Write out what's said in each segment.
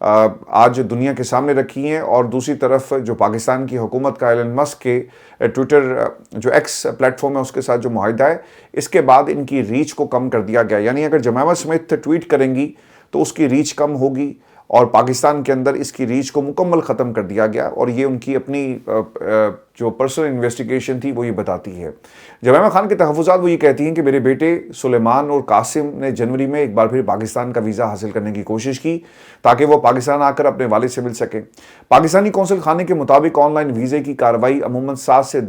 آج دنیا کے سامنے رکھی ہیں، اور دوسری طرف جو پاکستان کی حکومت کا ایلن مسک کے ٹویٹر جو ایکس پلیٹ فارم ہے اس کے ساتھ جو معاہدہ ہے، اس کے بعد ان کی ریچ کو کم کر دیا گیا. یعنی اگر جمیمہ اسمتھ ٹویٹ کریں گی تو اس کی ریچ کم ہوگی، اور پاکستان کے اندر اس کی ریچ کو مکمل ختم کر دیا گیا. اور یہ ان کی اپنی جو پرسنل انویسٹیگیشن تھی وہ یہ بتاتی ہے. جمیمہ خان کے تحفظات وہ یہ کہتی ہیں کہ میرے بیٹے سلیمان اور قاسم نے جنوری میں ایک بار پھر پاکستان کا ویزا حاصل کرنے کی کوشش کی تاکہ وہ پاکستان آ کر اپنے والد سے مل سکیں. پاکستانی قونصل خانے کے مطابق آن لائن ویزے کی کارروائی عموماً 7 سے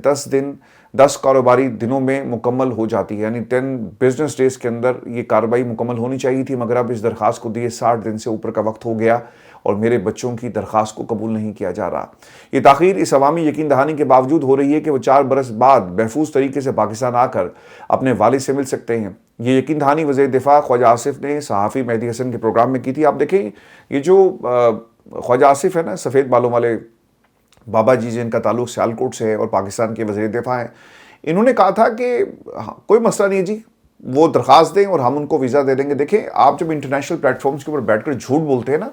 10 کاروباری دنوں میں مکمل ہو جاتی ہے. یعنی 10 بزنس ڈیز کے اندر یہ کارروائی مکمل ہونی چاہیے تھی، مگر اب اس درخواست کو دیے 60 دن سے اوپر کا وقت ہو گیا اور میرے بچوں کی درخواست کو قبول نہیں کیا جا رہا. یہ تاخیر اس عوامی یقین دہانی کے باوجود ہو رہی ہے کہ وہ 4 برس بعد محفوظ طریقے سے پاکستان آ کر اپنے والد سے مل سکتے ہیں. یہ یقین دہانی وزیر دفاع خواجہ آصف نے صحافی مہدی حسن کے پروگرام میں کی تھی. آپ دیکھیں یہ جو خواجہ آصف ہے نا، سفید بالوں والے بابا جی جن کا تعلق سیالکوٹ سے ہے اور پاکستان کے وزیر دفاع ہیں، انہوں نے کہا تھا کہ کوئی مسئلہ نہیں جی، وہ درخواست دیں اور ہم ان کو ویزا دے دیں گے. دیکھیں آپ جب انٹرنیشنل پلیٹ فارمز کے اوپر بیٹھ کر جھوٹ بولتے ہیں نا،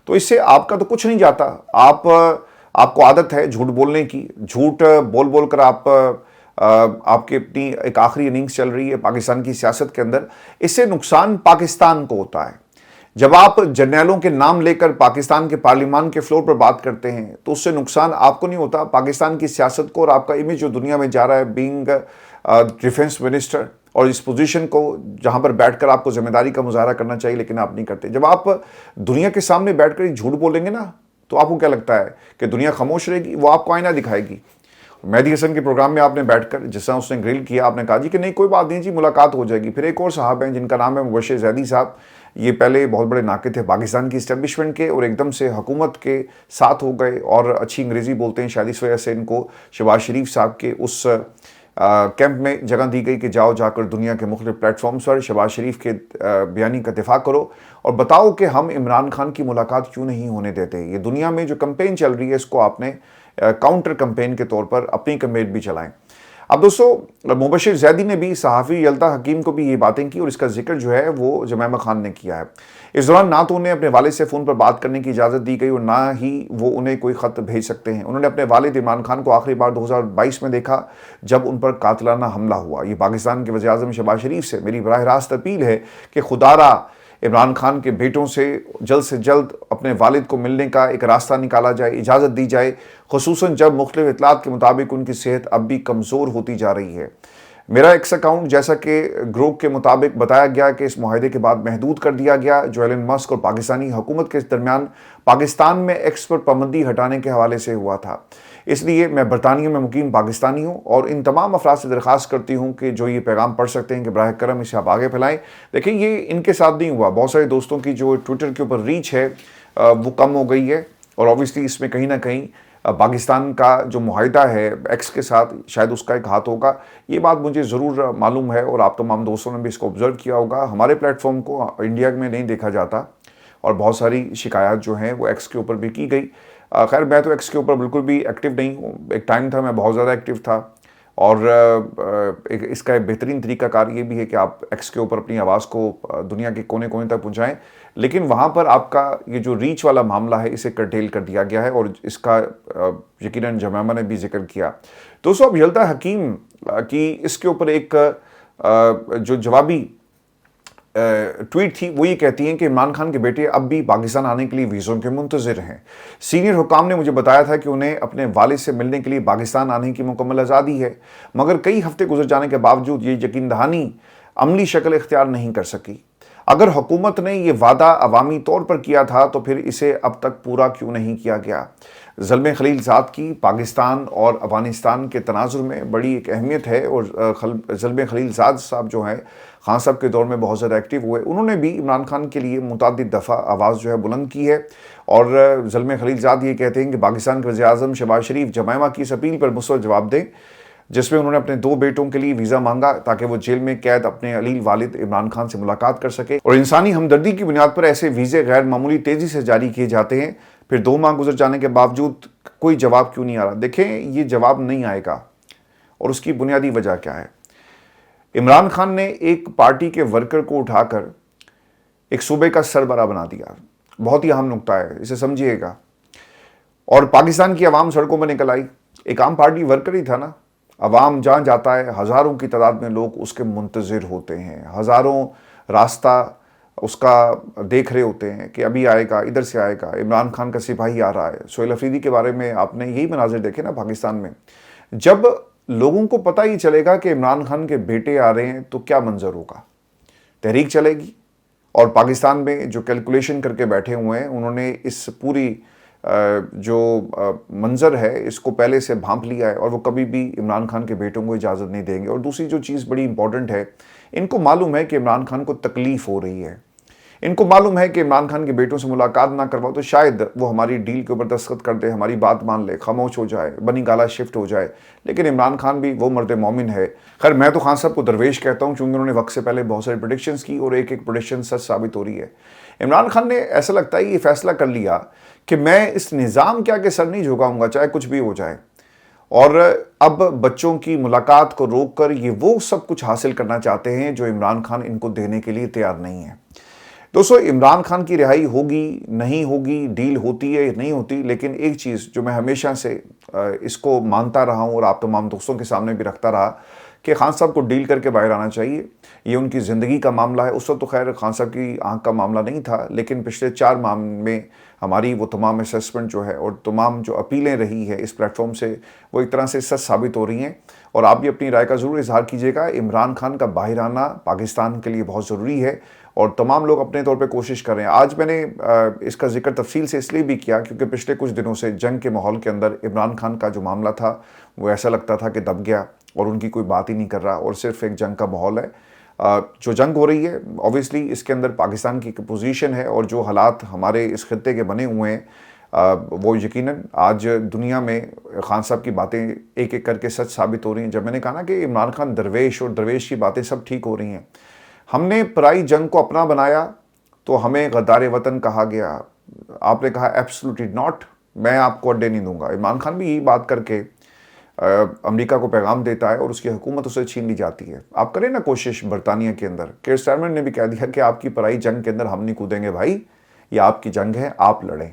تو اس سے آپ کا تو کچھ نہیں جاتا. آپ کو عادت ہے جھوٹ بولنے کی، جھوٹ بول بول کر آپ کی اپنی ایک آخری اننگز چل رہی ہے پاکستان کی سیاست کے اندر. اس سے نقصان پاکستان کو ہوتا ہے. جب آپ جرنیلوں کے نام لے کر پاکستان کے پارلیمان کے فلور پر بات کرتے ہیں تو اس سے نقصان آپ کو نہیں ہوتا، پاکستان کی سیاست کو، اور آپ کا امیج جو دنیا میں جا رہا ہے بینگ ڈیفنس منسٹر، اور اس پوزیشن کو جہاں پر بیٹھ کر آپ کو ذمہ داری کا مظاہرہ کرنا چاہیے لیکن آپ نہیں کرتے. جب آپ دنیا کے سامنے بیٹھ کر جھوٹ بولیں گے نا تو آپ کو کیا لگتا ہے کہ دنیا خاموش رہے گی؟ وہ آپ کو آئینہ دکھائے گی. مہدی حسن کے پروگرام میں آپ نے بیٹھ کر جس طرح اس نے گرل کیا، آپ نے کہا جی کہ نہیں کوئی بات نہیں جی، ملاقات ہو جائے گی. پھر ایک اور صاحب ہیں جن کا نام ہے مبشر زیدی صاحب، یہ پہلے بہت بڑے ناقد تھے پاکستان کی اسٹیبلشمنٹ کے، اور ایک دم سے حکومت کے ساتھ ہو گئے اور اچھی انگریزی بولتے ہیں. شاید اس وجہ سے ان کو شہباز شریف صاحب کے اس کیمپ میں جگہ دی گئی کہ جا کر دنیا کے مختلف پلیٹ فارمز پر شہباز شریف کے بیانی کا دفاع کرو اور بتاؤ کہ ہم عمران خان کی ملاقات کیوں نہیں ہونے دیتے. یہ دنیا میں جو کمپین چل رہی ہے اس کو آپ نے کاؤنٹر کمپین کے طور پر اپنی کمپین بھی چلائیں. اب دوستو، مبشر زیدی نے بھی صحافی یلدا حکیم کو بھی یہ باتیں کی اور اس کا ذکر جو ہے وہ جمیمہ خان نے کیا ہے. اس دوران نہ تو انہیں اپنے والد سے فون پر بات کرنے کی اجازت دی گئی اور نہ ہی وہ انہیں کوئی خط بھیج سکتے ہیں. انہوں نے اپنے والد عمران خان کو آخری بار 2022 میں دیکھا جب ان پر قاتلانہ حملہ ہوا. یہ پاکستان کے وزیر اعظم شہباز شریف سے میری براہ راست اپیل ہے کہ خدا را عمران خان کے بیٹوں سے جلد اپنے والد کو ملنے کا ایک راستہ نکالا جائے، اجازت دی جائے، خصوصاً جب مختلف اطلاعات کے مطابق ان کی صحت اب بھی کمزور ہوتی جا رہی ہے. میرا ایکس اکاؤنٹ جیسا کہ گروپ کے مطابق بتایا گیا کہ اس معاہدے کے بعد محدود کر دیا گیا جو ایلن مسک اور پاکستانی حکومت کے درمیان پاکستان میں ایکس پر پابندی ہٹانے کے حوالے سے ہوا تھا. اس لیے میں برطانیہ میں مقیم پاکستانی ہوں اور ان تمام افراد سے درخواست کرتی ہوں کہ جو یہ پیغام پڑھ سکتے ہیں کہ براہ کرم اسے آپ آگے پھیلائیں. دیکھیں یہ ان کے ساتھ نہیں ہوا، بہت سارے دوستوں کی جو ٹویٹر کے اوپر ریچ ہے وہ کم ہو گئی ہے، اور اوبویسلی اس میں کہیں نہ کہیں پاکستان کا جو معاہدہ ہے ایکس کے ساتھ شاید اس کا ایک ہاتھ ہوگا. یہ بات مجھے ضرور معلوم ہے اور آپ تمام دوستوں نے بھی اس کو آبزرو کیا ہوگا. ہمارے پلیٹ فارم کو انڈیا میں نہیں دیکھا جاتا اور بہت ساری شکایات جو ہیں وہ ایکس کے اوپر بھی کی گئی. خیر میں تو ایکس کے اوپر بالکل بھی ایکٹیو نہیں ہوں. ایک ٹائم تھا میں بہت زیادہ ایکٹیو تھا، اور اس کا ایک بہترین طریقہ کار یہ بھی ہے کہ آپ ایکس کے اوپر اپنی آواز کو دنیا کے کونے کونے تک پہنچائیں، لیکن وہاں پر آپ کا یہ جو ریچ والا معاملہ ہے اسے کرٹیل کر دیا گیا ہے اور اس کا یقیناً جمیمہ نے بھی ذکر کیا. دوستو اب یلدا حکیم کی اس کے اوپر ایک جو جوابی ٹویٹ تھی وہ یہ کہتی ہیں کہ عمران خان کے بیٹے اب بھی پاکستان آنے کے لیے ویزوں کے منتظر ہیں. سینئر حکام نے مجھے بتایا تھا کہ انہیں اپنے والد سے ملنے کے لیے پاکستان آنے کی مکمل آزادی ہے، مگر کئی ہفتے گزر جانے کے باوجود یہ یقین دہانی عملی شکل اختیار نہیں کر سکی. اگر حکومت نے یہ وعدہ عوامی طور پر کیا تھا تو پھر اسے اب تک پورا کیوں نہیں کیا گیا؟ زلمے خلیل زاد کی پاکستان اور افغانستان کے تناظر میں بڑی ایک اہمیت ہے، اور زلمے خلیل زاد صاحب جو ہیں خان صاحب کے دور میں بہت زیادہ ایکٹیو ہوئے. انہوں نے بھی عمران خان کے لیے متعدد دفعہ آواز جو ہے بلند کی ہے، اور زلمے خلیل زاد یہ کہتے ہیں کہ پاکستان کے وزیر اعظم شہباز شریف جمیمہ کی اس اپیل پر مثبت جواب دیں جس میں انہوں نے اپنے 2 بیٹوں کے لیے ویزا مانگا تاکہ وہ جیل میں قید اپنے علیل والد عمران خان سے ملاقات کر سکے. اور انسانی ہمدردی کی بنیاد پر ایسے ویزے غیر معمولی تیزی سے جاری کیے جاتے ہیں، پھر 2 ماہ گزر جانے کے باوجود کوئی جواب کیوں نہیں آ رہا؟ دیکھیں یہ جواب نہیں آئے گا اور اس کی بنیادی وجہ کیا ہے؟ عمران خان نے ایک پارٹی کے ورکر کو اٹھا کر ایک صوبے کا سربراہ بنا دیا بہت ہی اہم نقطہ ہے، اسے سمجھیے گا۔ اور پاکستان کی عوام سڑکوں میں نکل آئی، ایک عام پارٹی ورکر ہی تھا نا۔ عوام جہاں جاتا ہے ہزاروں کی تعداد میں لوگ اس کے منتظر ہوتے ہیں، ہزاروں راستہ اس کا دیکھ رہے ہوتے ہیں کہ ابھی آئے گا، ادھر سے آئے گا، عمران خان کا سپاہی آ رہا ہے۔ سہیل افریدی کے بارے میں آپ نے یہی مناظر دیکھے نا پاکستان میں۔ جب لوگوں کو پتہ ہی چلے گا کہ عمران خان کے بیٹے آ رہے ہیں تو کیا منظر ہوگا؟ تحریک چلے گی۔ اور پاکستان میں جو کیلکولیشن کر کے بیٹھے ہوئے ہیں، انہوں نے اس پوری جو منظر ہے اس کو پہلے سے بھانپ لیا ہے، اور وہ کبھی بھی عمران خان کے بیٹوں کو اجازت نہیں دیں گے۔ اور دوسری جو چیز بڑی امپورٹنٹ ہے، ان کو معلوم ہے کہ عمران خان کو تکلیف ہو رہی ہے، ان کو معلوم ہے کہ عمران خان کے بیٹوں سے ملاقات نہ کرواؤ تو شاید وہ ہماری ڈیل کے اوپر دستخط کر دے، ہماری بات مان لے، خاموش ہو جائے، بنی گالا شفٹ ہو جائے۔ لیکن عمران خان بھی وہ مرد مومن ہے۔ خیر میں تو خان صاحب کو درویش کہتا ہوں، چونکہ انہوں نے وقت سے پہلے بہت سارے پریڈکشنز کی اور ایک ایک پریڈکشن سچ ثابت ہو رہی ہے۔ عمران خان نے ایسا لگتا ہے یہ فیصلہ کر لیا کہ میں اس نظام کے آگے سر نہیں جھکاؤں گا چاہے کچھ بھی ہو جائے، اور اب بچوں کی ملاقات کو روک کر یہ وہ سب کچھ حاصل کرنا چاہتے ہیں جو عمران خان ان کو دینے کے لیے تیار نہیں ہے۔ دوستو عمران خان کی رہائی ہوگی نہیں ہوگی، ڈیل ہوتی ہے نہیں ہوتی، لیکن ایک چیز جو میں ہمیشہ سے اس کو مانتا رہا ہوں اور آپ تمام دوستوں کے سامنے بھی رکھتا رہا کہ خان صاحب کو ڈیل کر کے باہر آنا چاہیے۔ یہ ان کی زندگی کا معاملہ ہے۔ اس وقت تو خیر خان صاحب کی آنکھ کا معاملہ نہیں تھا، لیکن پچھلے 4 ماہ میں ہماری وہ تمام اسیسمنٹ جو ہے اور تمام جو اپیلیں رہی ہے اس پلیٹ فارم سے، وہ ایک طرح سے سچ ثابت ہو رہی ہیں۔ اور آپ بھی اپنی رائے کا ضرور اظہار کیجیے گا۔ عمران خان کا باہر آنا پاکستان کے لیے بہت ضروری ہے، اور تمام لوگ اپنے طور پہ کوشش کر رہے ہیں۔ آج میں نے اس کا ذکر تفصیل سے اس لیے بھی کیا کیونکہ پچھلے کچھ دنوں سے جنگ کے ماحول کے اندر عمران خان کا جو معاملہ تھا وہ ایسا لگتا تھا کہ دب گیا اور ان کی کوئی بات ہی نہیں کر رہا، اور صرف ایک جنگ کا ماحول ہے۔ جو جنگ ہو رہی ہے اوبویسلی اس کے اندر پاکستان کی پوزیشن ہے، اور جو حالات ہمارے اس خطے کے بنے ہوئے ہیں وہ یقیناً آج دنیا میں خان صاحب کی باتیں ایک ایک کر کے سچ ثابت ہو رہی ہیں۔ جب میں نے کہا نا کہ عمران خان درویش اور درویش کی باتیں سب ٹھیک ہو رہی ہیں، ہم نے پرائی جنگ کو اپنا بنایا تو ہمیں غدار وطن کہا گیا۔ آپ نے کہا ایبسلوٹلی ناٹ، میں آپ کو اڈے نہیں دوں گا۔ عمران خان بھی یہی بات کر کے امریکہ کو پیغام دیتا ہے اور اس کی حکومت اسے چھین لی جاتی ہے۔ آپ کریں نا کوشش برطانیہ کے اندر، کیئر سٹارمر نے بھی کہہ دیا کہ آپ کی پرائی جنگ کے اندر ہم نہیں کودیں گے بھائی، یہ آپ کی جنگ ہے، آپ لڑیں۔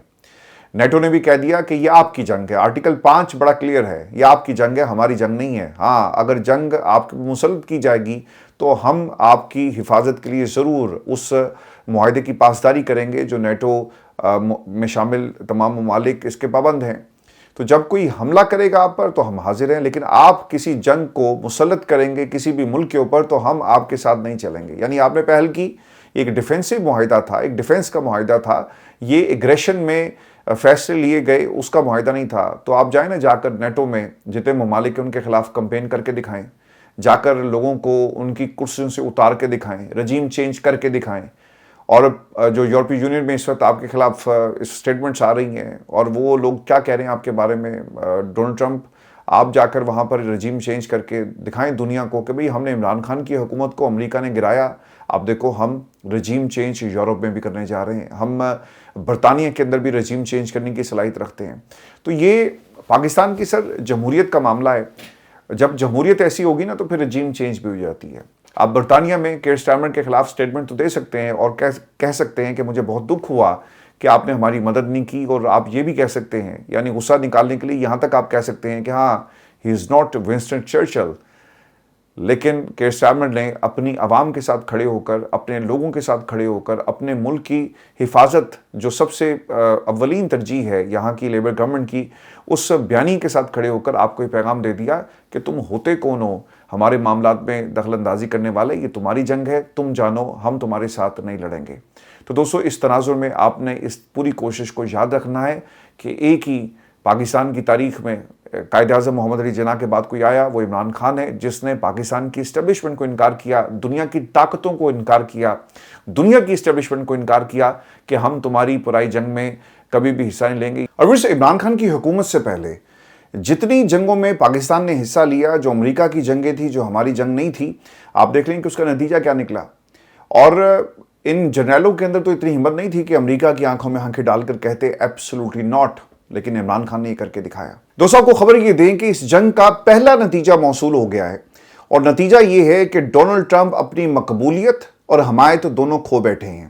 نیٹو نے بھی کہہ دیا کہ یہ آپ کی جنگ ہے، آرٹیکل 5 بڑا کلیئر ہے، یہ آپ کی جنگ ہے، ہماری جنگ نہیں ہے۔ ہاں اگر جنگ آپ کی مسلط کی جائے گی تو ہم آپ کی حفاظت کے لیے ضرور اس معاہدے کی پاسداری کریں گے جو نیٹو میں شامل تمام ممالک اس کے پابند ہیں۔ تو جب کوئی حملہ کرے گا آپ پر تو ہم حاضر ہیں، لیکن آپ کسی جنگ کو مسلط کریں گے کسی بھی ملک کے اوپر تو ہم آپ کے ساتھ نہیں چلیں گے۔ یعنی آپ نے پہل کی، ایک ڈیفینسو معاہدہ تھا، ایک ڈیفینس کا معاہدہ تھا، یہ ایگریشن میں فیصلے لیے گئے اس کا معاہدہ نہیں تھا۔ تو آپ جائیں نا جا کر نیٹو میں جتنے ممالک ہیں ان کے خلاف کمپین کر کے دکھائیں، جا کر لوگوں کو ان کی کرسیوں سے اتار کے دکھائیں، رجیم چینج کر کے دکھائیں۔ اور جو یورپی یونین میں اس وقت آپ کے خلاف اسٹیٹمنٹس آ رہی ہیں اور وہ لوگ کیا کہہ رہے ہیں آپ کے بارے میں، ڈونلڈ ٹرمپ، آپ جا کر وہاں پر رجیم چینج کر کے دکھائیں دنیا کو کہ بھئی ہم نے عمران خان کی حکومت کو امریکہ نے گرایا، اب دیکھو ہم رجیم چینج یورپ میں بھی کرنے جا رہے ہیں، ہم برطانیہ کے اندر بھی رجیم چینج کرنے کی صلاحیت رکھتے ہیں۔ تو یہ پاکستان کی سر جمہوریت کا معاملہ ہے، جب جمہوریت ایسی ہوگی نا تو پھر رجیم چینج بھی ہو جاتی ہے۔ آپ برطانیہ میں کیئر سٹارمر کے خلاف سٹیٹمنٹ تو دے سکتے ہیں اور کہہ سکتے ہیں کہ مجھے بہت دکھ ہوا کہ آپ نے ہماری مدد نہیں کی، اور آپ یہ بھی کہہ سکتے ہیں، یعنی غصہ نکالنے کے لیے یہاں تک آپ کہہ سکتے ہیں کہ ہاں ہی از ناٹ ونسٹن چرچل، لیکن کیئر سٹارمر نے اپنی عوام کے ساتھ کھڑے ہو کر، اپنے لوگوں کے ساتھ کھڑے ہو کر، اپنے ملک کی حفاظت جو سب سے اولین ترجیح ہے یہاں کی لیبر گورنمنٹ کی، اس بیانی کے ساتھ کھڑے ہو کر آپ کو یہ پیغام دے دیا کہ تم ہوتے کون ہو ہمارے معاملات میں دخل اندازی کرنے والے، یہ تمہاری جنگ ہے، تم جانو، ہم تمہارے ساتھ نہیں لڑیں گے۔ تو دوستو اس تناظر میں آپ نے اس پوری کوشش کو یاد رکھنا ہے کہ ایک ہی پاکستان کی تاریخ میں قائد اعظم محمد علی جناح کے بعد کوئی آیا، وہ عمران خان ہے، جس نے پاکستان کی اسٹیبلشمنٹ کو انکار کیا، دنیا کی طاقتوں کو انکار کیا، دنیا کی اسٹیبلشمنٹ کو انکار کیا کہ ہم تمہاری پرائی جنگ میں کبھی بھی حصہ نہیں لیں گے۔ اور ویسے عمران خان کی حکومت سے پہلے جتنی جنگوں میں پاکستان نے حصہ لیا، جو امریکہ کی جنگیں تھی، جو ہماری جنگ نہیں تھی، آپ دیکھ لیں کہ اس کا نتیجہ کیا نکلا۔ اور ان جنرلوں کے اندر تو اتنی ہمت نہیں تھی کہ امریکہ کی آنکھوں میں آنکھیں ڈال کر کہتے ایبسلوٹلی ناٹ، لیکن عمران خان نے یہ کر کے دکھایا۔ دوستوں آپ کو خبر یہ دیں کہ اس جنگ کا پہلا نتیجہ موصول ہو گیا ہے، اور نتیجہ یہ ہے کہ ڈونلڈ ٹرمپ اپنی مقبولیت اور حمایت دونوں کھو بیٹھے ہیں۔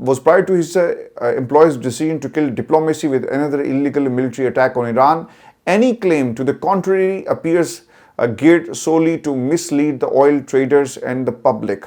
was prior to his employees' decision to kill diplomacy with another illegal military attack on Iran, any claim to the contrary appears geared solely to mislead the oil traders and the public.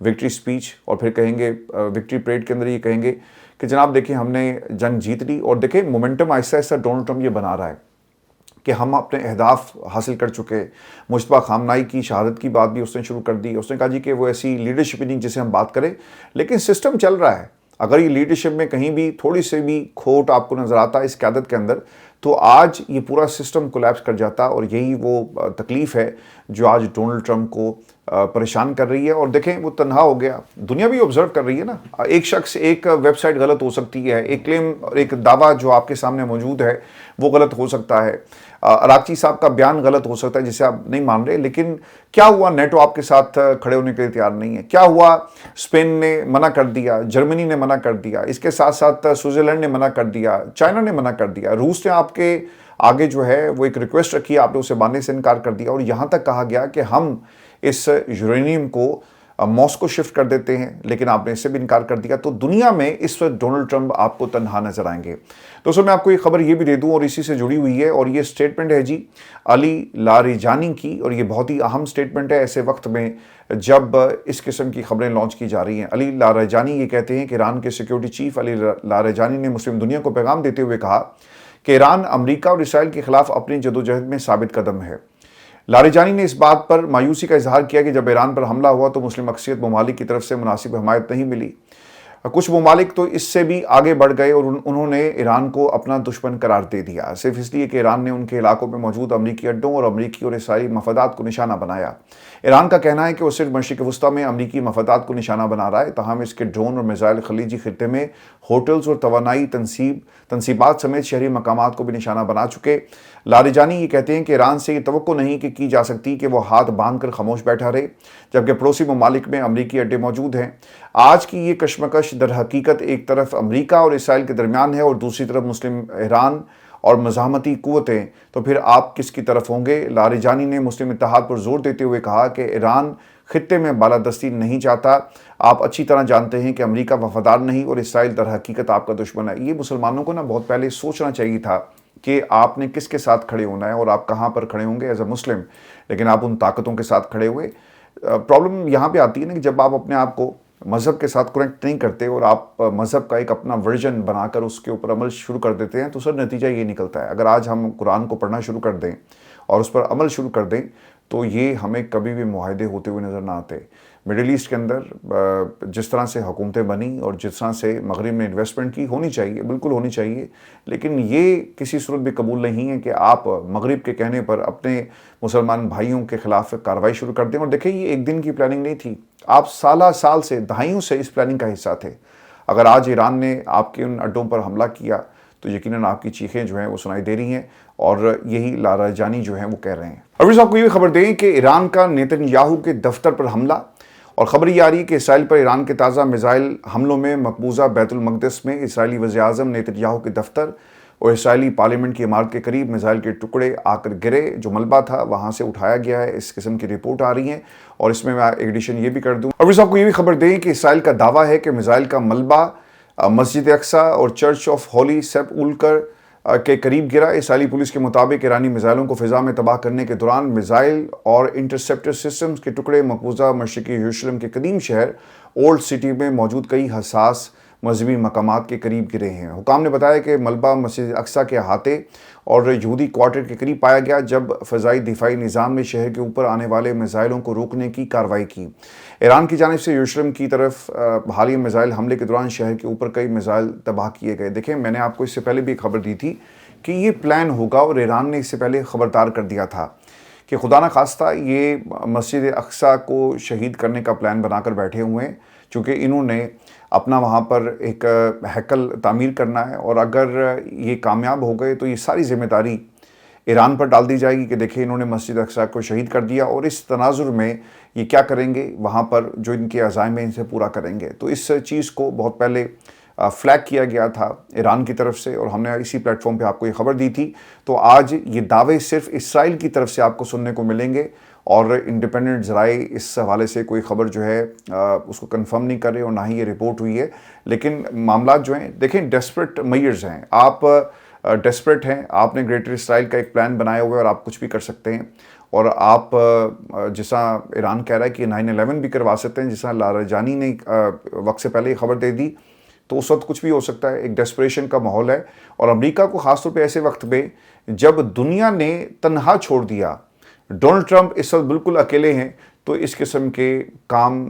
Victory speech اور پھر کہیں گے victory parade کے اندر یہ کہیں گے کہ جناب دیکھیں ہم نے جنگ جیت لی، اور دیکھیں مومنٹم آہستہ آہستہ ڈونلڈ ٹرمپ یہ بنا رہا ہے کہ ہم اپنے اہداف حاصل کر چکے۔ مجتبیٰ خامنائی کی شہادت کی بات بھی اس نے شروع کر دی، اس نے کہا جی کہ وہ ایسی لیڈرشپ ہی نہیں جسے ہم بات کریں، لیکن سسٹم چل رہا ہے۔ اگر یہ لیڈرشپ میں کہیں بھی تھوڑی سی بھی کھوٹ آپ کو نظر آتا ہے اس قیادت کے اندر، تو آج یہ پورا سسٹم کولیپس کر جاتا، اور یہی وہ تکلیف ہے جو آج ڈونلڈ ٹرمپ کو پریشان کر رہی ہے۔ اور دیکھیں وہ تنہا ہو گیا، دنیا بھی آبزرو کر رہی ہے نا، ایک شخص ایک ویب سائٹ غلط ہو سکتی ہے، ایک کلیم اور ایک دعویٰ جو آپ کے سامنے موجود ہے وہ غلط ہو سکتا ہے، اراغچی صاحب کا بیان غلط ہو سکتا ہے جسے آپ نہیں مان رہے، لیکن کیا ہوا؟ نیٹو آپ کے ساتھ کھڑے ہونے کے لیے تیار نہیں ہے۔ کیا ہوا؟ اسپین نے منع کر دیا، جرمنی نے منع کر دیا، اس کے ساتھ ساتھ سوئٹزرلینڈ نے منع کر دیا، چائنا نے منع کر دیا، روس نے آپ کے آگے جو ہے وہ ایک ریکویسٹ رکھی، آپ نے اسے ماننے سے انکار کر دیا، اور یہاں تک کہا گیا کہ ہم اس یورینیم کو ماسکو شفٹ کر دیتے ہیں، لیکن آپ نے اس سے بھی انکار کر دیا۔ تو دنیا میں اس وقت ڈونلڈ ٹرمپ آپ کو تنہا نظر آئیں گے۔ دوستوں میں آپ کو یہ خبر یہ بھی دے دوں اور اسی سے جڑی ہوئی ہے، اور یہ سٹیٹمنٹ ہے جی علی لاریجانی کی، اور یہ بہت ہی اہم سٹیٹمنٹ ہے ایسے وقت میں جب اس قسم کی خبریں لانچ کی جا رہی ہیں۔ علی لاریجانی یہ کہتے ہیں کہ ایران کے سیکیورٹی چیف علی لاریجانی نے مسلم دنیا کو پیغام دیتے ہوئے کہا کہ ایران امریکہ اور اسرائیل کے خلاف اپنی جدوجہد میں ثابت قدم ہے۔ لاریجانی نے اس بات پر مایوسی کا اظہار کیا کہ جب ایران پر حملہ ہوا تو مسلم اکثریت ممالک کی طرف سے مناسب حمایت نہیں ملی۔ کچھ ممالک تو اس سے بھی آگے بڑھ گئے اور انہوں نے ایران کو اپنا دشمن قرار دے دیا، صرف اس لیے کہ ایران نے ان کے علاقوں میں موجود امریکی اڈوں اور امریکی اور اسرائیلی مفادات کو نشانہ بنایا۔ ایران کا کہنا ہے کہ وہ صرف مشرق وسطیٰ میں امریکی مفادات کو نشانہ بنا رہا ہے، تاہم اس کے ڈرون اور میزائل خلیجی خطے میں ہوٹلز اور توانائی تنصیبات سمیت شہری مقامات کو بھی نشانہ بنا چکے۔ لاریجانی یہ کہتے ہیں کہ ایران سے یہ توقع نہیں کہ کی جا سکتی کہ وہ ہاتھ باندھ کر خاموش بیٹھا رہے جبکہ پڑوسی ممالک میں امریکی اڈے موجود ہیں۔ آج کی یہ کشمکش در حقیقت ایک طرف امریکہ اور اسرائیل کے درمیان ہے اور دوسری طرف مسلم ایران اور مزاحمتی قوتیں، تو پھر آپ کس کی طرف ہوں گے؟ لاریجانی نے مسلم اتحاد پر زور دیتے ہوئے کہا کہ ایران خطے میں بالادستی نہیں چاہتا۔ آپ اچھی طرح جانتے ہیں کہ امریکہ وفادار نہیں اور اسرائیل در حقیقت آپ کا دشمن ہے۔ یہ مسلمانوں کو بہت پہلے سوچنا چاہیے تھا کہ آپ نے کس کے ساتھ کھڑے ہونا ہے اور آپ کہاں پر کھڑے ہوں گے ایز اے مسلم، لیکن آپ ان طاقتوں کے ساتھ کھڑے ہوئے۔ پرابلم یہاں پہ آتی ہے نا کہ جب آپ اپنے آپ کو مذہب کے ساتھ کنیکٹ نہیں کرتے اور آپ مذہب کا ایک اپنا ورژن بنا کر اس کے اوپر عمل شروع کر دیتے ہیں تو سر نتیجہ یہ نکلتا ہے۔ اگر آج ہم قرآن کو پڑھنا شروع کر دیں اور اس پر عمل شروع کر دیں تو یہ ہمیں کبھی بھی معاہدے ہوتے ہوئے نظر نہ آتے۔ مڈل ایسٹ کے اندر جس طرح سے حکومتیں بنی اور جس طرح سے مغرب نے انویسٹمنٹ کی ہونی چاہیے، بالکل ہونی چاہیے، لیکن یہ کسی صورت بھی قبول نہیں ہے کہ آپ مغرب کے کہنے پر اپنے مسلمان بھائیوں کے خلاف کارروائی شروع کر دیں۔ اور دیکھیں یہ ایک دن کی پلاننگ نہیں تھی، آپ سال سے دہائیوں سے اس پلاننگ کا حصہ تھے۔ اگر آج ایران نے آپ کے ان اڈوں پر حملہ کیا تو یقیناً آپ کی چیخیں جو ہیں وہ سنائی دے رہی ہیں، اور یہی لاریجانی جو ہیں وہ کہہ رہے ہیں۔ ابھی صاحب کو یہ خبر دیں کہ ایران کا نیتن یاہو کے دفتر پر حملہ، اور خبر یہ آ رہی ہے کہ اسرائیل پر ایران کے تازہ میزائل حملوں میں مقبوضہ بیت المقدس میں اسرائیلی وزیر اعظم نیتن یاہو کے دفتر اور اسرائیلی پارلیمنٹ کی عمارت کے قریب میزائل کے ٹکڑے آ کر گرے، جو ملبہ تھا وہاں سے اٹھایا گیا ہے، اس قسم کی رپورٹ آ رہی ہیں۔ اور اس میں ایڈیشن یہ بھی کر دوں، ابھی صاحب کو یہ بھی خبر دیں کہ اسرائیل کا دعویٰ ہے کہ میزائل کا ملبہ مسجد اقصیٰ اور چرچ آف ہولی سیپولکر کے قریب گرا۔ اسرائیلی پولیس کے مطابق ایرانی میزائلوں کو فضا میں تباہ کرنے کے دوران میزائل اور انٹرسیپٹر سسٹمز کے ٹکڑے مقبوضہ مشرقی یروشلم کے قدیم شہر اولڈ سٹی میں موجود کئی حساس مذہبی مقامات کے قریب گرے ہیں۔ حکام نے بتایا کہ ملبہ مسجد اقصیٰ کے احاطے اور یہودی کوارٹر کے قریب پایا گیا جب فضائی دفاعی نظام نے شہر کے اوپر آنے والے میزائلوں کو روکنے کی کارروائی کی۔ ایران کی جانب سے یروشلم کی طرف حالیہ میزائل حملے کے دوران شہر کے اوپر کئی میزائل تباہ کیے گئے۔ دیکھیں میں نے آپ کو اس سے پہلے بھی خبر دی تھی کہ یہ پلان ہوگا، اور ایران نے اس سے پہلے خبردار کر دیا تھا کہ خدا نخواستہ یہ مسجد اقصیٰ کو شہید کرنے کا پلان بنا کر بیٹھے ہوئے ہیں، چونکہ انہوں نے اپنا وہاں پر ایک ہیکل تعمیر کرنا ہے، اور اگر یہ کامیاب ہو گئے تو یہ ساری ذمہ داری ایران پر ڈال دی جائے گی کہ دیکھیں انہوں نے مسجد اقصیٰ کو شہید کر دیا، اور اس تناظر میں یہ کیا کریں گے، وہاں پر جو ان کے عزائم ہیں ان سے پورا کریں گے۔ تو اس چیز کو بہت پہلے فلیگ کیا گیا تھا ایران کی طرف سے، اور ہم نے اسی پلیٹ فارم پہ آپ کو یہ خبر دی تھی۔ تو آج یہ دعوے صرف اسرائیل کی طرف سے آپ کو سننے کو ملیں گے، اور انڈیپینڈنٹ ذرائع اس حوالے سے کوئی خبر جو ہے اس کو کنفرم نہیں کر رہے، اور نہ ہی یہ رپورٹ ہوئی ہے۔ لیکن معاملات جو ہیں دیکھیں ڈیسپریٹ میئرز ہیں۔ آپ ڈیسپریٹ ہیں. آپ نے گریٹر اسرائیل کا ایک پلان بنایا ہوا ہے اور آپ کچھ بھی کر سکتے ہیں. اور آپ جیسا ایران کہہ رہا ہے کہ 9/11 بھی کروا سکتے ہیں, جیسا لاریجانی نے وقت سے پہلے یہ خبر دے دی, تو اس وقت کچھ بھی ہو سکتا ہے. ایک ڈیسپریشن کا ماحول ہے, اور امریکہ کو خاص طور پہ ایسے وقت پہ جب دنیا نے تنہا چھوڑ دیا, ڈونلڈ ٹرمپ اس وقت بالکل اکیلے ہیں, تو اس قسم کے کام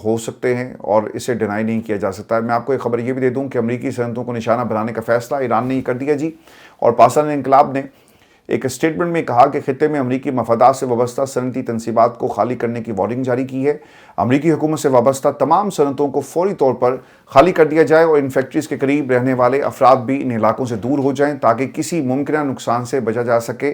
ہو سکتے ہیں اور اسے ڈینائی نہیں کیا جا سکتا ہے. میں آپ کو ایک خبر یہ بھی دے دوں کہ امریکی صنعتوں کو نشانہ بنانے کا فیصلہ ایران نے ہی کر دیا جی. اور پاکستان انقلاب نے ایک اسٹیٹمنٹ میں کہا کہ خطے میں امریکی مفادات سے وابستہ صنعتی تنصیبات کو خالی کرنے کی وارننگ جاری کی ہے. امریکی حکومت سے وابستہ تمام صنعتوں کو فوری طور پر خالی کر دیا جائے اور ان فیکٹریز کے قریب رہنے والے افراد بھی ان علاقوں سے دور ہو جائیں تاکہ کسی ممکنہ نقصان سے بچا جا سکے,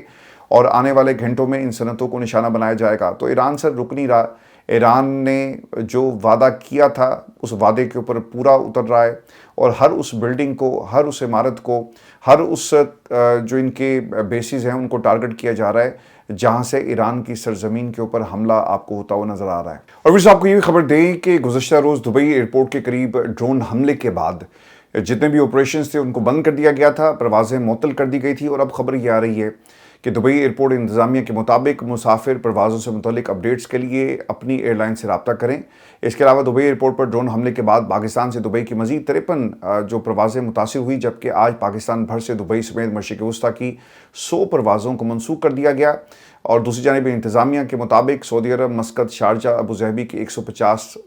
اور آنے والے گھنٹوں میں ان صنعتوں کو نشانہ بنایا جائے گا. تو ایران سے رک نہیں رہا. ایران نے جو وعدہ کیا تھا اس وعدے کے اوپر پورا اتر رہا ہے, اور ہر اس بلڈنگ کو, ہر اس عمارت کو, ہر اس جو ان کے بیسز ہیں ان کو ٹارگٹ کیا جا رہا ہے جہاں سے ایران کی سرزمین کے اوپر حملہ آپ کو ہوتا ہوا نظر آ رہا ہے. اور پھر آپ کو یہ بھی خبر دیں کہ گزشتہ روز دبئی ایئرپورٹ کے قریب ڈرون حملے کے بعد جتنے بھی آپریشنز تھے ان کو بند کر دیا گیا تھا, پروازیں معطل کر دی گئی تھی. اور اب خبر یہ آ رہی ہے کہ دبئی ایئرپورٹ انتظامیہ کے مطابق مسافر پروازوں سے متعلق اپڈیٹس کے لیے اپنی ایئر لائن سے رابطہ کریں. اس کے علاوہ دبئی ایئرپورٹ پر ڈرون حملے کے بعد پاکستان سے دبئی کی مزید 53 جو پروازیں متاثر ہوئی, جبکہ آج پاکستان بھر سے دبئی سمیت مشرق وسطیٰ کی 100 پروازوں کو منسوخ کر دیا گیا. اور دوسری جانب انتظامیہ کے مطابق سعودی عرب, مسقط, شارجہ, ابوظہبی کی 150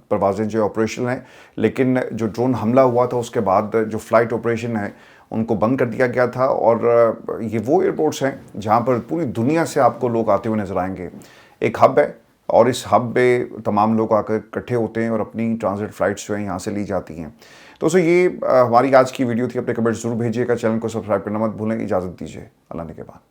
پروازیں جو آپریشنل ہیں, لیکن جو ڈرون حملہ ہوا تھا اس کے بعد جو فلائٹ آپریشن ہے ان کو بند کر دیا گیا تھا. اور یہ وہ ایئرپورٹس ہیں جہاں پر پوری دنیا سے آپ کو لوگ آتے ہوئے نظر آئیں گے. ایک ہب ہے, اور اس ہب پہ تمام لوگ آ کر اکٹھے ہوتے ہیں اور اپنی ٹرانزٹ فلائٹس جو ہیں یہاں سے لی جاتی ہیں. تو یہ ہماری آج کی ویڈیو تھی. اپنے کمنٹ ضرور بھیجیے گا, چینل کو سبسکرائب کرنا مت بھولیں. اجازت دیجیے, اللہ نے کے بعد.